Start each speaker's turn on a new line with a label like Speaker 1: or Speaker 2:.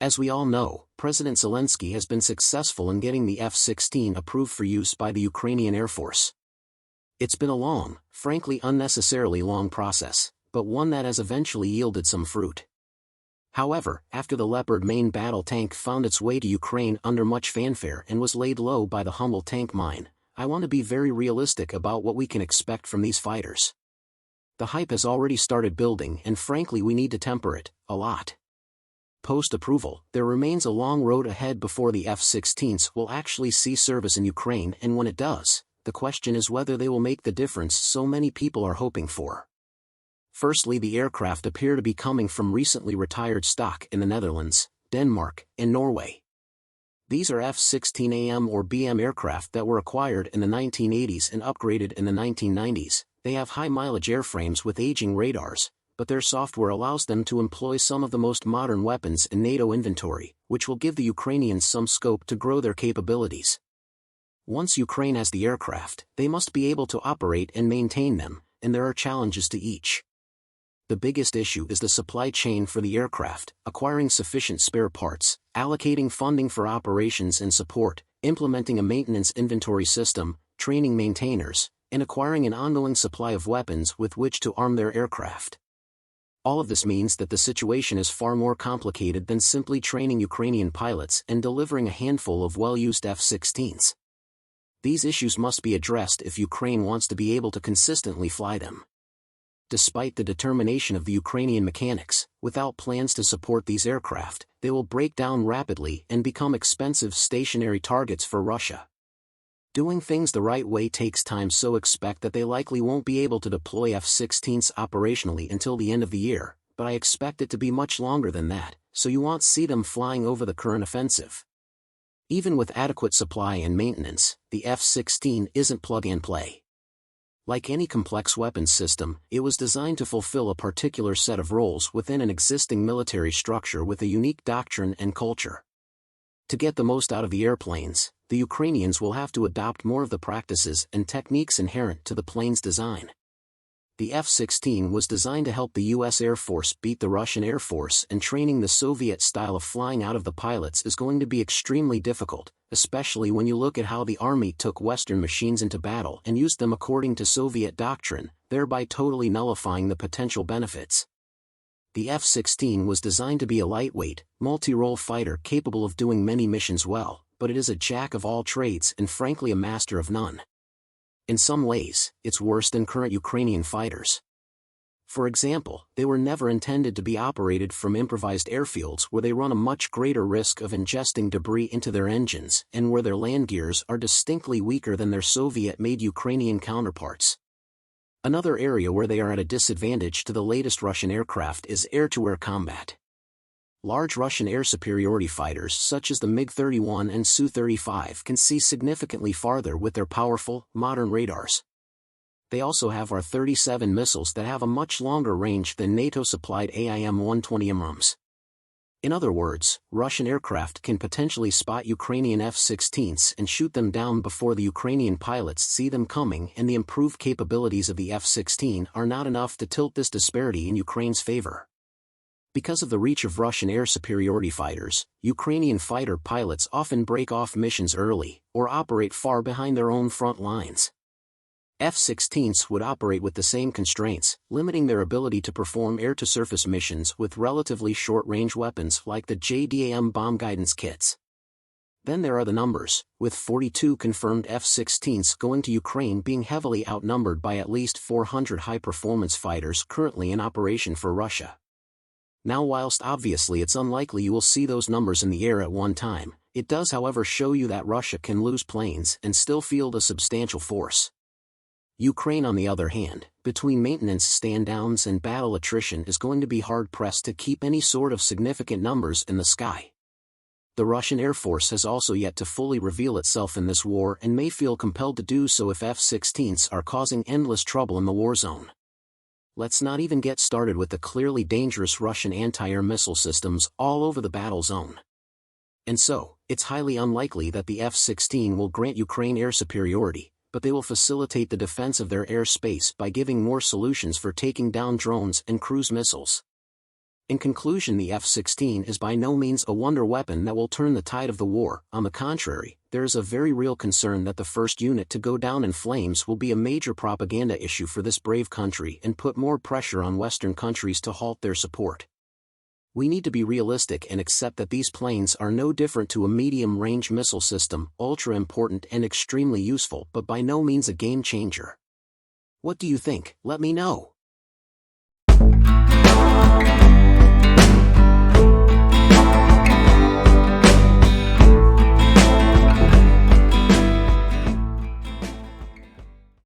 Speaker 1: As we all know, President Zelensky has been successful in getting the F-16 approved for use by the Ukrainian Air Force. It's been a long, frankly unnecessarily long process, but one that has eventually yielded some fruit. However, after the Leopard main battle tank found its way to Ukraine under much fanfare and was laid low by the humble tank mine, I want to be very realistic about what we can expect from these fighters. The hype has already started building, and frankly we need to temper it a lot. Post-approval, there remains a long road ahead before the F-16s will actually see service in Ukraine, and when it does, the question is whether they will make the difference so many people are hoping for. Firstly, the aircraft appear to be coming from recently retired stock in the Netherlands, Denmark, and Norway. These are F-16AM or BM aircraft that were acquired in the 1980s and upgraded in the 1990s. They have high-mileage airframes with aging radars, but their software allows them to employ some of the most modern weapons in NATO inventory, which will give the Ukrainians some scope to grow their capabilities. Once Ukraine has the aircraft, they must be able to operate and maintain them, and there are challenges to each. The biggest issue is the supply chain for the aircraft, acquiring sufficient spare parts, allocating funding for operations and support, implementing a maintenance inventory system, training maintainers, and acquiring an ongoing supply of weapons with which to arm their aircraft. All of this means that the situation is far more complicated than simply training Ukrainian pilots and delivering a handful of well-used F-16s. These issues must be addressed if Ukraine wants to be able to consistently fly them. Despite the determination of the Ukrainian mechanics, without plans to support these aircraft, they will break down rapidly and become expensive stationary targets for Russia. Doing things the right way takes time, so expect that they likely won't be able to deploy F-16s operationally until the end of the year, but I expect it to be much longer than that, so you won't see them flying over the current offensive. Even with adequate supply and maintenance, the F-16 isn't plug-and-play. Like any complex weapons system, it was designed to fulfill a particular set of roles within an existing military structure with a unique doctrine and culture. To get the most out of the airplanes, the Ukrainians will have to adopt more of the practices and techniques inherent to the plane's design. The F-16 was designed to help the U.S. Air Force beat the Russian Air Force, and training the Soviet style of flying out of the pilots is going to be extremely difficult, especially when you look at how the Army took Western machines into battle and used them according to Soviet doctrine, thereby totally nullifying the potential benefits. The F-16 was designed to be a lightweight, multi-role fighter capable of doing many missions well, but it is a jack of all trades and frankly a master of none. In some ways, it's worse than current Ukrainian fighters. For example, they were never intended to be operated from improvised airfields where they run a much greater risk of ingesting debris into their engines and where their land gears are distinctly weaker than their Soviet-made Ukrainian counterparts. Another area where they are at a disadvantage to the latest Russian aircraft is air-to-air combat. Large Russian air superiority fighters such as the MiG-31 and Su-35 can see significantly farther with their powerful, modern radars. They also have R-37 missiles that have a much longer range than NATO-supplied AIM-120 AMRAAMs. In other words, Russian aircraft can potentially spot Ukrainian F-16s and shoot them down before the Ukrainian pilots see them coming, and the improved capabilities of the F-16 are not enough to tilt this disparity in Ukraine's favor. Because of the reach of Russian air superiority fighters, Ukrainian fighter pilots often break off missions early, or operate far behind their own front lines. F-16s would operate with the same constraints, limiting their ability to perform air-to-surface missions with relatively short-range weapons like the JDAM bomb guidance kits. Then there are the numbers, with 42 confirmed F-16s going to Ukraine being heavily outnumbered by at least 400 high-performance fighters currently in operation for Russia. Now, whilst obviously it's unlikely you will see those numbers in the air at one time, it does however show you that Russia can lose planes and still field a substantial force. Ukraine, on the other hand, between maintenance stand-downs and battle attrition, is going to be hard-pressed to keep any sort of significant numbers in the sky. The Russian Air Force has also yet to fully reveal itself in this war and may feel compelled to do so if F-16s are causing endless trouble in the war zone. Let's not even get started with the clearly dangerous Russian anti-air missile systems all over the battle zone. And so, it's highly unlikely that the F-16 will grant Ukraine air superiority, but they will facilitate the defense of their airspace by giving more solutions for taking down drones and cruise missiles. In conclusion, the F-16 is by no means a wonder weapon that will turn the tide of the war. On the contrary, there is a very real concern that the first unit to go down in flames will be a major propaganda issue for this brave country and put more pressure on Western countries to halt their support. We need to be realistic and accept that these planes are no different to a medium-range missile system, ultra important and extremely useful, but by no means a game changer. What do you think? Let me know.